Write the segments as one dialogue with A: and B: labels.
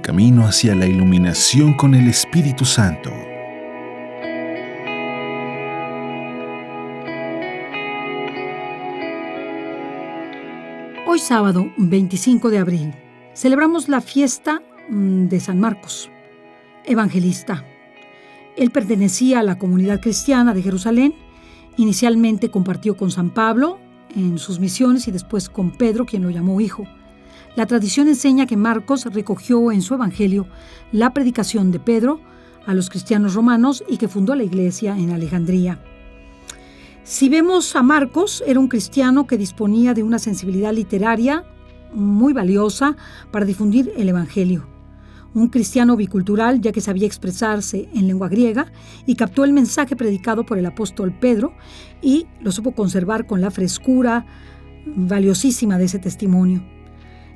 A: camino hacia la iluminación con el Espíritu Santo.
B: Hoy sábado, 25 de abril, celebramos la fiesta de San Marcos, evangelista. Él pertenecía a la comunidad cristiana de Jerusalén. Inicialmente compartió con San Pablo en sus misiones y después con Pedro, quien lo llamó hijo. La tradición enseña que Marcos recogió en su evangelio la predicación de Pedro a los cristianos romanos y que fundó la iglesia en Alejandría. Si vemos a Marcos, era un cristiano que disponía de una sensibilidad literaria muy valiosa para difundir el evangelio. Un cristiano bicultural, ya que sabía expresarse en lengua griega y captó el mensaje predicado por el apóstol Pedro y lo supo conservar con la frescura valiosísima de ese testimonio.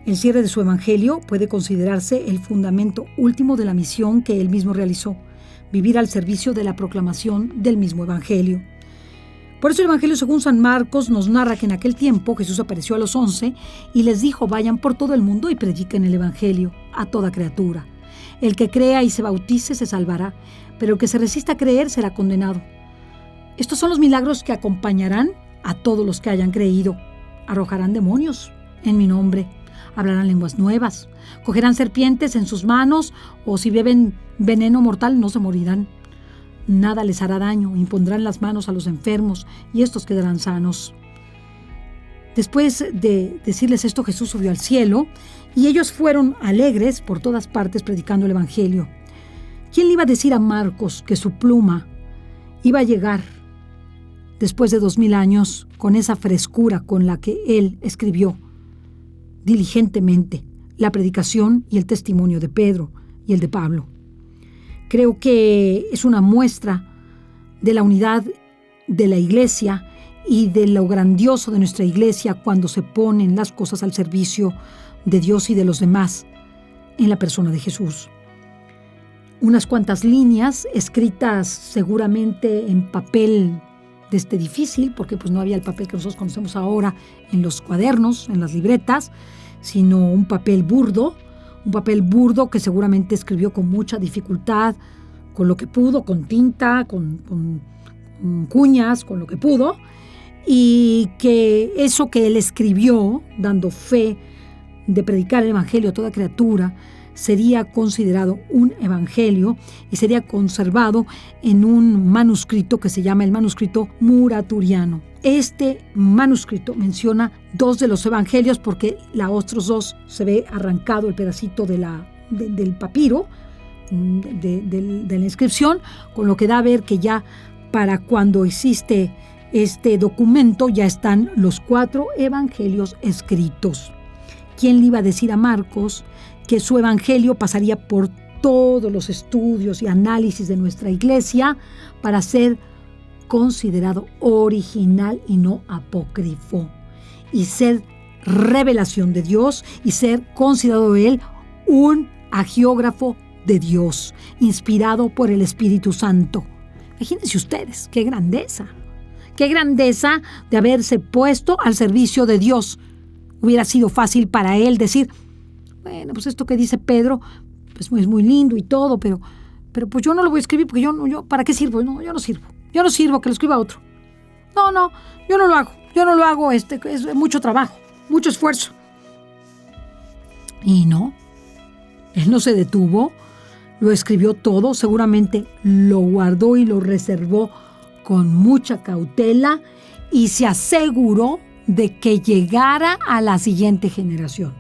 B: El cierre de su evangelio puede considerarse el fundamento último de la misión que él mismo realizó, vivir al servicio de la proclamación del mismo evangelio. Por eso el Evangelio según San Marcos nos narra que en aquel tiempo Jesús apareció a los 11 y les dijo: vayan por todo el mundo y prediquen el Evangelio a toda criatura. El que crea y se bautice se salvará, pero el que se resista a creer será condenado. Estos son los milagros que acompañarán a todos los que hayan creído. Arrojarán demonios en mi nombre, hablarán lenguas nuevas, cogerán serpientes en sus manos, o si beben veneno mortal no se morirán. Nada les hará daño, impondrán las manos a los enfermos y estos quedarán sanos. Después de decirles esto, Jesús subió al cielo y ellos fueron alegres por todas partes predicando el evangelio. ¿Quién le iba a decir a Marcos que su pluma iba a llegar después de 2000 años con esa frescura con la que él escribió diligentemente la predicación y el testimonio de Pedro y el de Pablo? Creo que es una muestra de la unidad de la iglesia y de lo grandioso de nuestra iglesia cuando se ponen las cosas al servicio de Dios y de los demás en la persona de Jesús. Unas cuantas líneas escritas seguramente en papel difícil, porque pues no había el papel que nosotros conocemos ahora en los cuadernos, en las libretas, sino un papel burdo que seguramente escribió con mucha dificultad, con lo que pudo, con tinta, con cuñas, con lo que pudo, y que eso que él escribió, dando fe de predicar el evangelio a toda criatura, sería considerado un evangelio y sería conservado en un manuscrito que se llama el manuscrito Muraturiano. Este manuscrito menciona 2 de los evangelios porque los otros 2 se ve arrancado el pedacito del papiro, de la inscripción, con lo que da a ver que ya para cuando existe este documento ya están los 4 evangelios escritos. ¿Quién le iba a decir a Marcos que su evangelio pasaría por todos los estudios y análisis de nuestra iglesia para ser considerado original y no apócrifo, y ser revelación de Dios y ser considerado él un agiógrafo de Dios, inspirado por el Espíritu Santo? Imagínense ustedes, qué grandeza de haberse puesto al servicio de Dios. Hubiera sido fácil para él decir: bueno, pues esto que dice Pedro pues es muy lindo y todo, pero pues yo no lo voy a escribir porque yo ¿para qué sirvo? No, yo no sirvo, que lo escriba otro. No, yo no lo hago, es mucho trabajo, mucho esfuerzo. Y no, él no se detuvo, lo escribió todo, seguramente lo guardó y lo reservó con mucha cautela y se aseguró de que llegara a la siguiente generación.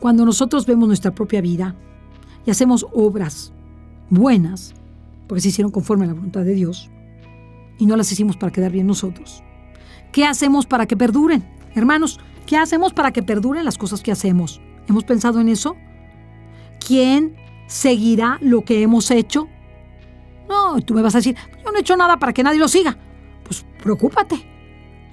B: Cuando nosotros vemos nuestra propia vida y hacemos obras buenas, porque se hicieron conforme a la voluntad de Dios, y no las hicimos para quedar bien nosotros, ¿qué hacemos para que perduren? Hermanos, ¿qué hacemos para que perduren las cosas que hacemos? ¿Hemos pensado en eso? ¿Quién seguirá lo que hemos hecho? No, tú me vas a decir: yo no he hecho nada para que nadie lo siga. Pues preocúpate,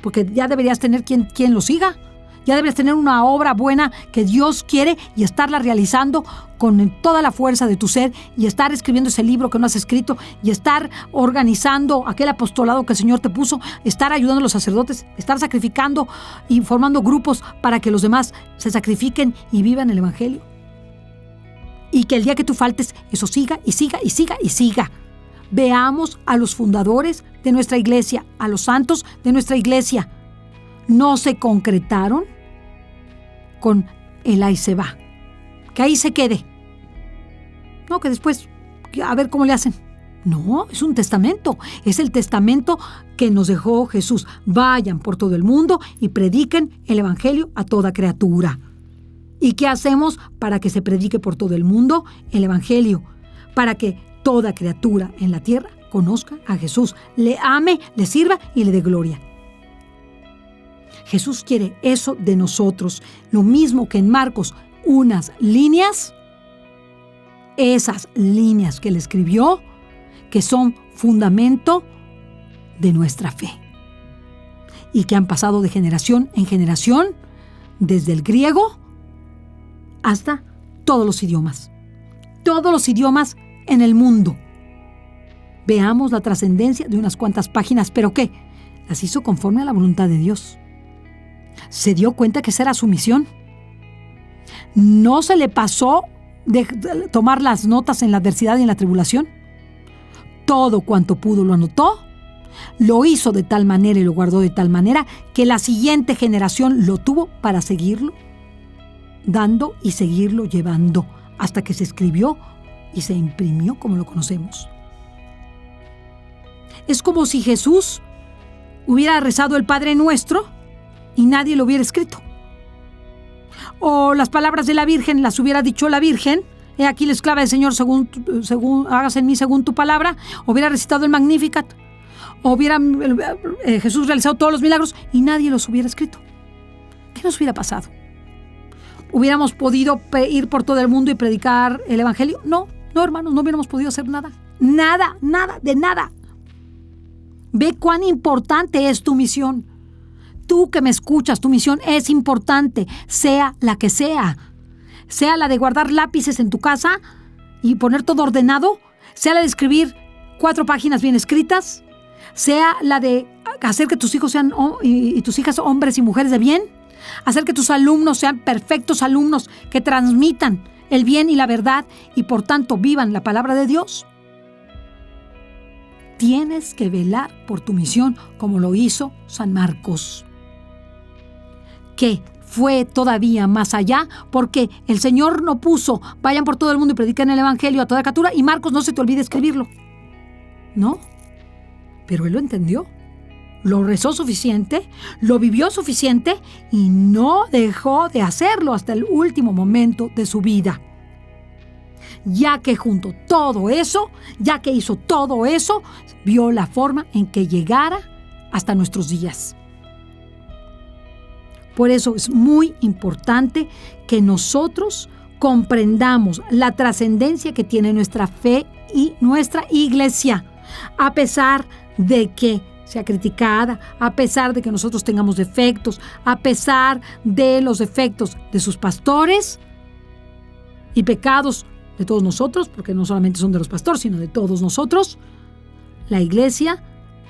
B: porque ya deberías tener quien lo siga. Ya deberías tener una obra buena que Dios quiere y estarla realizando con toda la fuerza de tu ser, y estar escribiendo ese libro que no has escrito, y estar organizando aquel apostolado que el Señor te puso, estar ayudando a los sacerdotes, estar sacrificando y formando grupos para que los demás se sacrifiquen y vivan el evangelio. Y que el día que tú faltes, eso siga y siga y siga y siga. Veamos a los fundadores de nuestra iglesia, a los santos de nuestra iglesia. No se concretaron con el ahí se va. Que ahí se quede. No, que después, a ver cómo le hacen. No, es un testamento. Es el testamento que nos dejó Jesús. Vayan por todo el mundo y prediquen el evangelio a toda criatura. ¿Y qué hacemos para que se predique por todo el mundo el evangelio? Para que toda criatura en la tierra conozca a Jesús, le ame, le sirva y le dé gloria. Jesús quiere eso de nosotros. Lo mismo que en Marcos, unas líneas, esas líneas que él escribió, que son fundamento de nuestra fe y que han pasado de generación en generación, desde el griego hasta todos los idiomas en el mundo. Veamos la trascendencia de unas cuantas páginas, pero ¿qué? Las hizo conforme a la voluntad de Dios. Se dio cuenta que esa era su misión. No se le pasó de tomar las notas en la adversidad y en la tribulación. Todo cuanto pudo lo anotó, lo hizo de tal manera y lo guardó de tal manera que la siguiente generación lo tuvo para seguirlo dando y seguirlo llevando hasta que se escribió y se imprimió como lo conocemos. Es como si Jesús hubiera rezado el Padre Nuestro y nadie lo hubiera escrito. O las palabras de la Virgen las hubiera dicho la Virgen: he aquí la esclava del Señor, según hágase en mí según tu palabra. Hubiera recitado el Magnificat. Hubiera Jesús realizado todos los milagros y nadie los hubiera escrito. ¿Qué nos hubiera pasado? ¿Hubiéramos podido ir por todo el mundo y predicar el evangelio? No, hermanos, no hubiéramos podido hacer nada. Nada, de nada. Ve cuán importante es tu misión. Tú que me escuchas, tu misión es importante, sea la que sea. Sea la de guardar lápices en tu casa y poner todo ordenado, sea la de escribir 4 páginas bien escritas, sea la de hacer que tus hijos sean y tus hijas hombres y mujeres de bien, hacer que tus alumnos sean perfectos alumnos que transmitan el bien y la verdad y por tanto vivan la palabra de Dios. Tienes que velar por tu misión como lo hizo San Marcos, que fue todavía más allá, porque el Señor no puso vayan por todo el mundo y prediquen el evangelio a toda criatura, y Marcos no se te olvide escribirlo. No, pero él lo entendió, lo rezó suficiente, lo vivió suficiente y no dejó de hacerlo hasta el último momento de su vida. Ya que junto todo eso, ya que hizo todo eso, vio la forma en que llegara hasta nuestros días. Por eso es muy importante que nosotros comprendamos la trascendencia que tiene nuestra fe y nuestra iglesia, a pesar de que sea criticada, a pesar de que nosotros tengamos defectos, a pesar de los defectos de sus pastores y pecados de todos nosotros, porque no solamente son de los pastores, sino de todos nosotros. La iglesia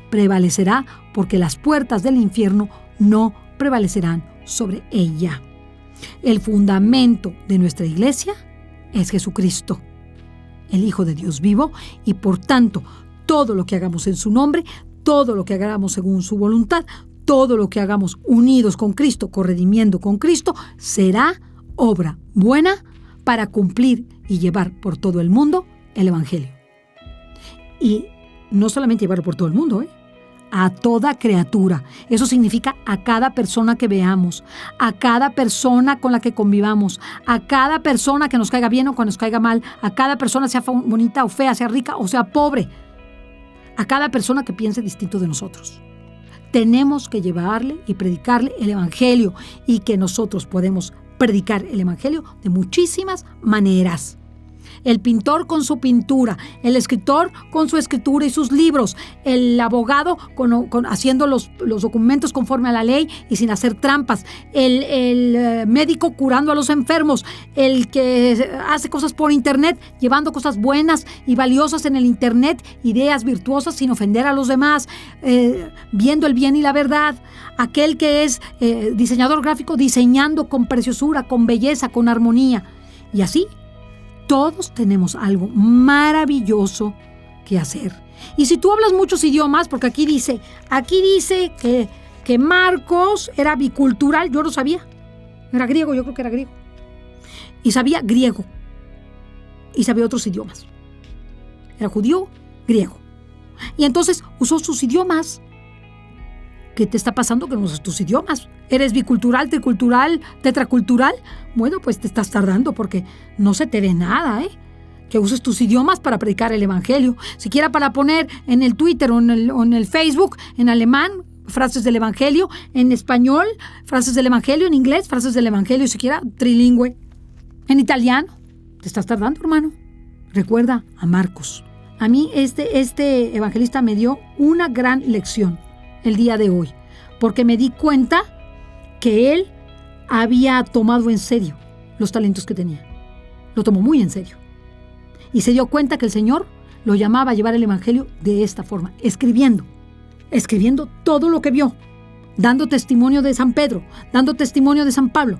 B: prevalecerá porque las puertas del infierno no prevalecerán sobre ella. El fundamento de nuestra iglesia es Jesucristo, el Hijo de Dios vivo, y por tanto todo lo que hagamos en su nombre, todo lo que hagamos según su voluntad, todo lo que hagamos unidos con Cristo, corredimiendo con Cristo, será obra buena para cumplir y llevar por todo el mundo el evangelio. Y no solamente llevarlo por todo el mundo, a toda criatura. Eso significa a cada persona que veamos, a cada persona con la que convivamos, a cada persona que nos caiga bien o que nos caiga mal, a cada persona, sea bonita o fea, sea rica o sea pobre, a cada persona que piense distinto de nosotros. Tenemos que llevarle y predicarle el evangelio, y que nosotros podemos predicar el evangelio de muchísimas maneras. El pintor con su pintura, el escritor con su escritura y sus libros, el abogado haciendo los documentos conforme a la ley y sin hacer trampas, el médico curando a los enfermos, el que hace cosas por internet, llevando cosas buenas y valiosas en el internet, ideas virtuosas sin ofender a los demás, viendo el bien y la verdad, aquel que es diseñador gráfico, diseñando con preciosura, con belleza, con armonía, y así Todos tenemos algo maravilloso que hacer. Y si tú hablas muchos idiomas, porque aquí dice que Marcos era bicultural, yo lo sabía. Era griego, yo creo que era griego. Y sabía griego. Y sabía otros idiomas. Era judío, griego. Y entonces usó sus idiomas. ¿Qué te está pasando que no usas tus idiomas? ¿Eres bicultural, tricultural, tetracultural? Bueno, pues te estás tardando porque no se te ve nada, ¿eh? Que uses tus idiomas para predicar el evangelio. Siquiera para poner en el Twitter o en el Facebook, en alemán, frases del evangelio, en español, frases del evangelio, en inglés, frases del evangelio, siquiera trilingüe, en italiano. Te estás tardando, hermano. Recuerda a Marcos. A mí este evangelista me dio una gran lección el día de hoy, porque me di cuenta que él había tomado en serio los talentos que tenía. Lo tomó muy en serio. Y se dio cuenta que el Señor lo llamaba a llevar el evangelio de esta forma, escribiendo todo lo que vio, dando testimonio de San Pedro, dando testimonio de San Pablo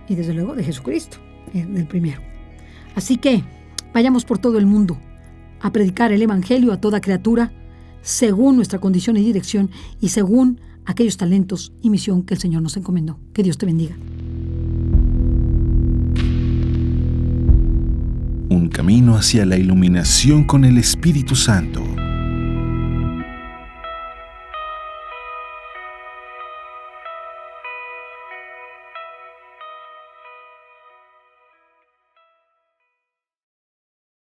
B: y desde luego de Jesucristo, el primero. Así que vayamos por todo el mundo a predicar el evangelio a toda criatura según nuestra condición y dirección y según aquellos talentos y misión que el Señor nos encomendó. Que Dios te bendiga.
A: Un camino hacia la iluminación con el Espíritu Santo.